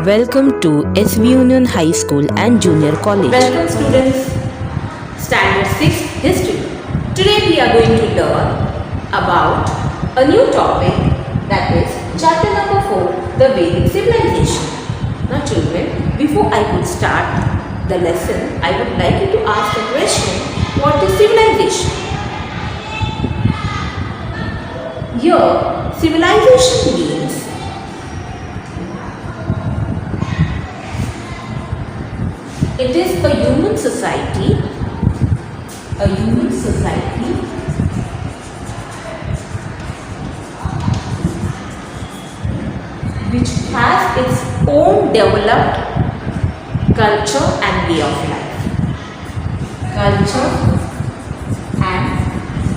Welcome to SV Union High School and Junior College. Welcome students, Standard 6 History. Today we are going to learn about a new topic, that is chapter number 4, the Vedic civilization. Now children, before I could start the lesson, I would like you to ask a question, what is civilization? Here, civilization means it is a human society which has its own developed culture and way of life. Culture and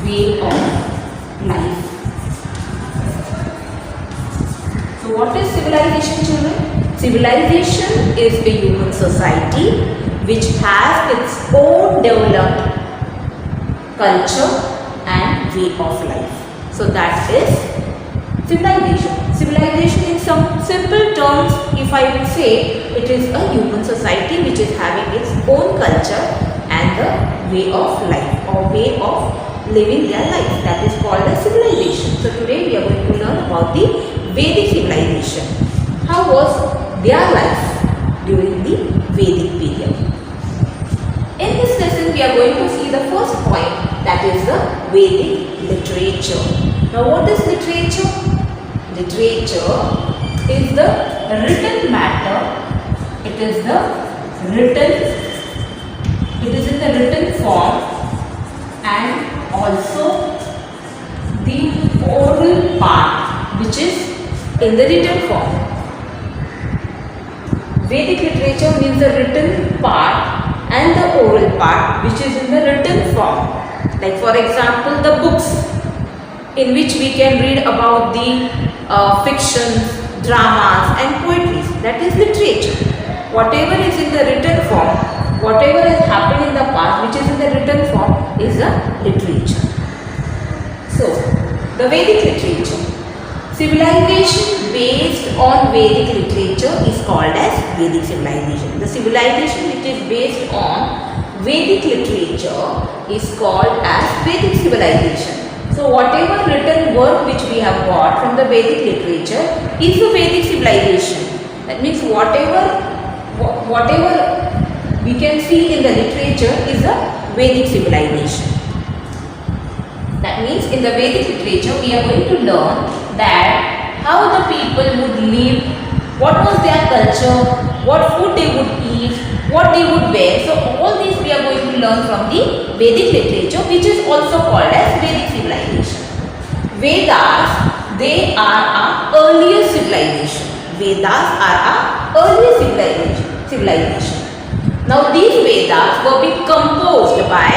way of life. So what is civilization, children? Civilization is a human society which has its own developed culture and way of life. So that is civilization. Civilization in some simple terms, if I would say, it is a human society which is having its own culture and the way of life or way of living their life. That is called as civilization. So today we are going to learn about the Vedic civilization. How was their life during the Vedic period? In this lesson we are going to see the first point, that is the Vedic literature. Now what is literature? Literature is the written matter. It is in the written form and also the oral part which is in the written form. Vedic literature means the written part and the oral part which is in the written form. Like for example, the books in which we can read about the fictions, dramas and poetry. That is literature. Whatever is in the written form, whatever has happened in the past which is in the written form is the literature. So, the Vedic literature. Civilization based on Vedic literature is called as Vedic civilization. The civilization which is based on Vedic literature is called as Vedic civilization. So whatever written work which we have got from the Vedic literature is the Vedic civilization. That means whatever we can see in the literature is the Vedic civilization. That means in the Vedic literature we are going to learn that how the people would live, what was their culture, what food they would eat, what they would wear. So all these we are going to learn from the Vedic literature, which is also called as Vedic civilization. Vedas, they are our earlier civilization. Vedas are our earlier civilization. Now these Vedas were being composed by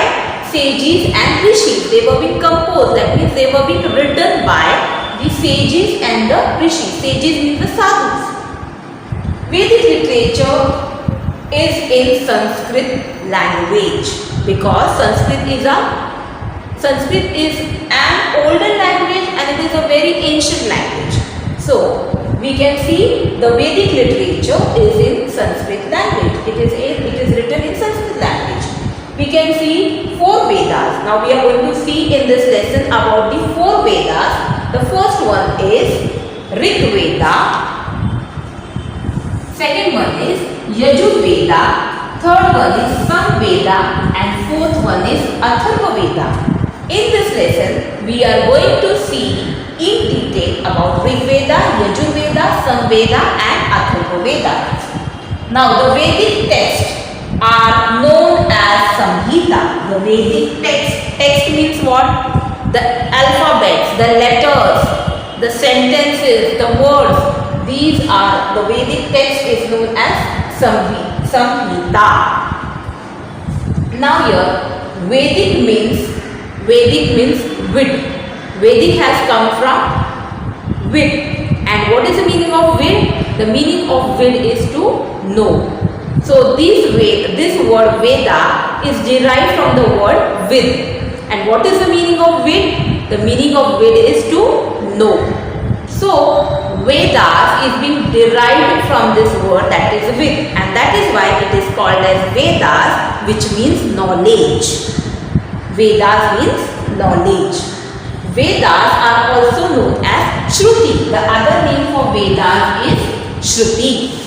sages and rishis. They were being composed, that means they were being written by the sages and the rishis. Sages means the sadhus. Vedic literature is in Sanskrit language because Sanskrit is an older language and it is a very ancient language. So we can see the Vedic literature is in Sanskrit language. It is written in Sanskrit language. We can see 4 Vedas. Now we are going to see in this lesson about the 4 Vedas. The first one is Rig Veda. Second one is Yajur Veda. Third one is Sam Veda. And fourth one is Atharva Veda. In this lesson, we are going to see in detail about Rig Veda, Yajur Veda, Sam Veda and Atharva Veda. Now the Vedic texts are known as Samhita. The Vedic text means what? The alphabets, the letters, the sentences, the words, these are the Vedic text is known as Samhita. Now here, Vedic means Ved. Vedic has come from Ved. And what is the meaning of Ved? The meaning of Ved is to know. So this word Veda is derived from the word Ved. And what is the meaning of Ved? The meaning of Ved is to know. So Vedas is being derived from this word, that is Ved, and that is why it is called as Vedas, which means knowledge. Vedas means knowledge. Vedas are also known as Shruti. The other name for Vedas is Shruti.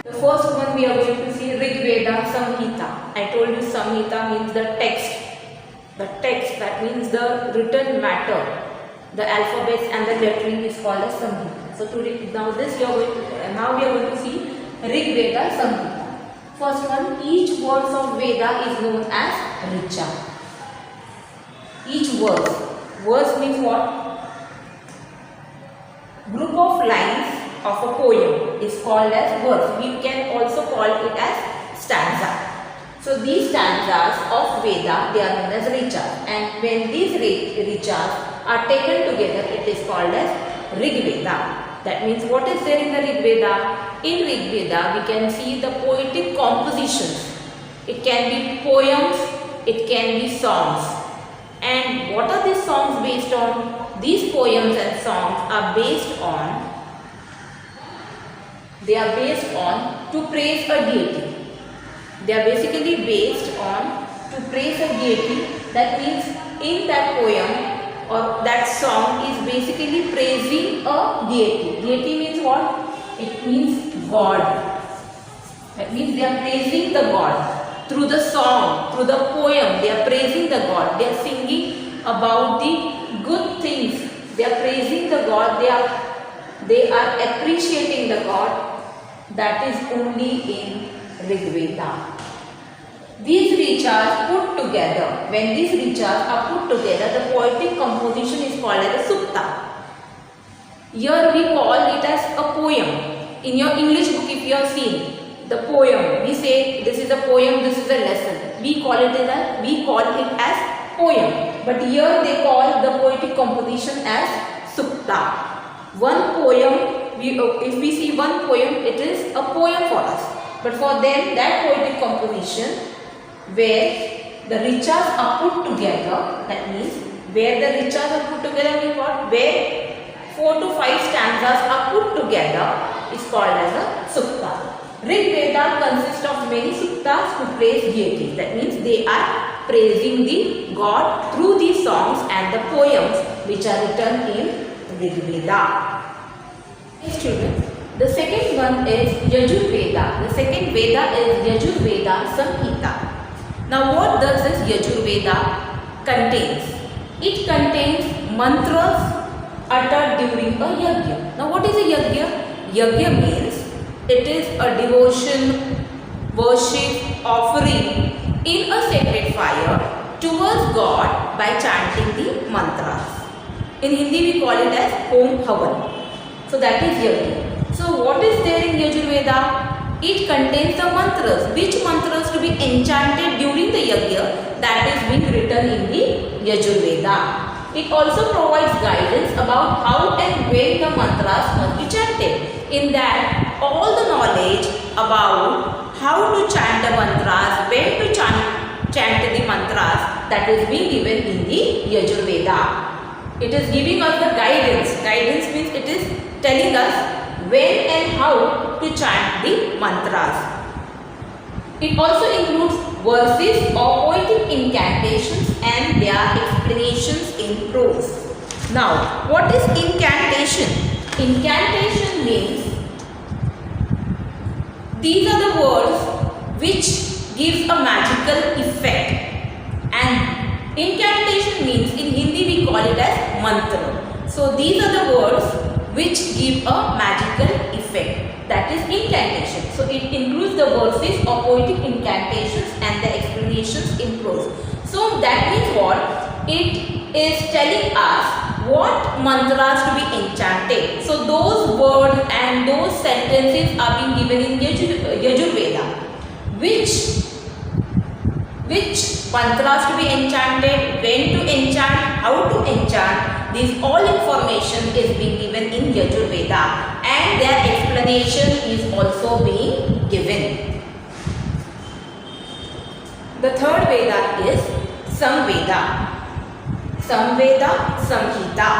The first one we are going to see Rig Veda Samhita. I told you Samhita means the text. The text, that means the written matter. The alphabets and the lettering is called as Samhita. So today, now we are going to see Rig Veda Samhita. First one, each word of Veda is known as Richa. Each verse means what? Group of lines of a poem is called as verse. We can also call it as stanza. So these stanzas of Veda, they are known as Richas, and when these Richas are taken together, it is called as Rig Veda. That means what is there in the Rig Veda? In Rig Veda, we can see the poetic compositions. It can be poems, it can be songs. And what are these songs based on? These poems and songs are based on, to praise a deity. They are basically based on to praise a deity. That means in that poem or that song is basically praising a deity. Deity means what? It means God. That means they are praising the God. Through the song, through the poem, they are praising the God. They are singing about the good things. They are praising the God. They are appreciating the God. That is only in Rig Veda. These richas put together, when these richas are put together, the poetic composition is called as a sukta. Here we call it as a poem. In your English book, if you have seen the poem, we say this is a poem, this is a lesson. We call it as poem. But here they call the poetic composition as sukta. One poem, if we see one poem, it is a poem for us. But for them, that poetic composition where the richas are put together, that means where the richas are put together means what? Where 4 to 5 stanzas are put together is called as a sukta. Rig Veda consists of many suktas to praise deities. That means they are praising the God through these songs and the poems which are written in Rig Veda. Students, the second one is Yajur Veda. The second Veda is Yajur Veda Samhita. Now what does this Yajur Veda contains? It contains mantras uttered during a yajna. Now what is a yajna? Yajna means it is a devotion, worship, offering in a sacred fire towards God by chanting the mantras. In Hindi we call it as Om Havan. So that is yajna. So what is there in Yajur Veda? It contains the mantras. Which mantras to be enchanted during the yajna? That is being written in the Yajur Veda. It also provides guidance about how and when the mantras must be chanted. In that, all the knowledge about how to chant the mantras, when to chant the mantras, that is being given in the Yajur Veda. It is giving us the guidance. Guidance means it is telling us when and how to chant the mantras. It also includes verses or poetic incantations and their explanations in prose. Now, what is incantation? Incantation means these are the words which gives a magical effect, and incantation means in Hindi we call it as mantra. So these are the words which give a magical effect, that is incantation. So it includes the verses or poetic incantations and the explanations in prose. So that means what? It is telling us what mantras to be enchanted. So those words and those sentences are being given in Yajur Veda. Which mantras to be enchanted, when to enchant, how to enchant, this all information is being given in Yajur Veda, and their explanation is also being given. The third Veda is Samveda. Samveda Samhita.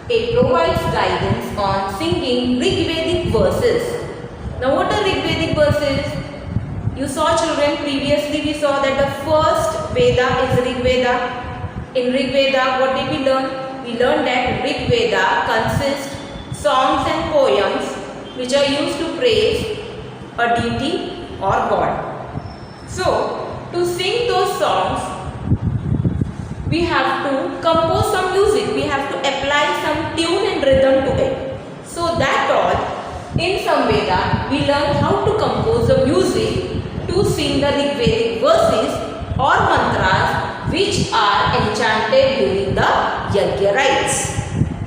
It provides guidance on singing Rigvedic verses. Now what are Rigvedic verses? You saw, children, previously we saw that the first Veda is Rig Veda. In Rig Veda, what did we learn? We learned that Rig Veda consists songs and poems which are used to praise a deity or God. So, to sing those songs, we have to compose some music. We have to apply some tune and rhythm to it. So that all, in Samveda, we learn how to compose the music to sing the Rigvedic verses or mantras which are enchanted during the Yajna rites.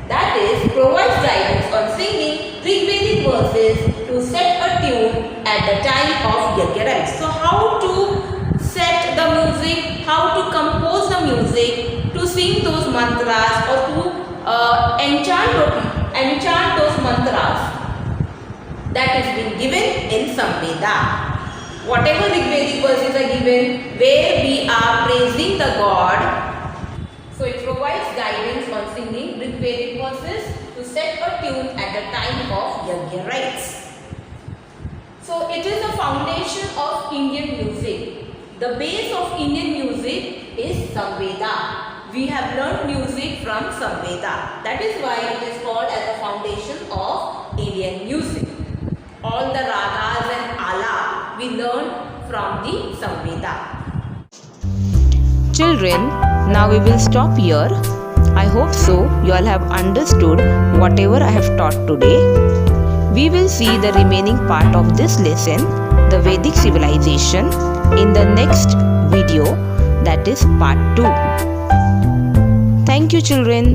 That is, provides guidance on singing Rigvedic verses to set a tune at the time of Yajna rites. So how to set the music, how to compose the music to sing those mantras or to enchant those mantras, that is being given in Samveda. Whatever Rigvedic verses are given where we are praising the God, so it provides guidance on singing Rigvedic verses to set a tune at the time of Yajna rites. So it is the foundation of Indian music. The base of Indian music is Samveda. We have learned music from Samveda. That is why it is called as the foundation of Indian music. All the ragas and ala we learn from the Samveda. Children, now we will stop here. I hope so you all have understood whatever I have taught today. We will see the remaining part of this lesson, the Vedic civilization, in the next video, that is part 2. Thank you, children.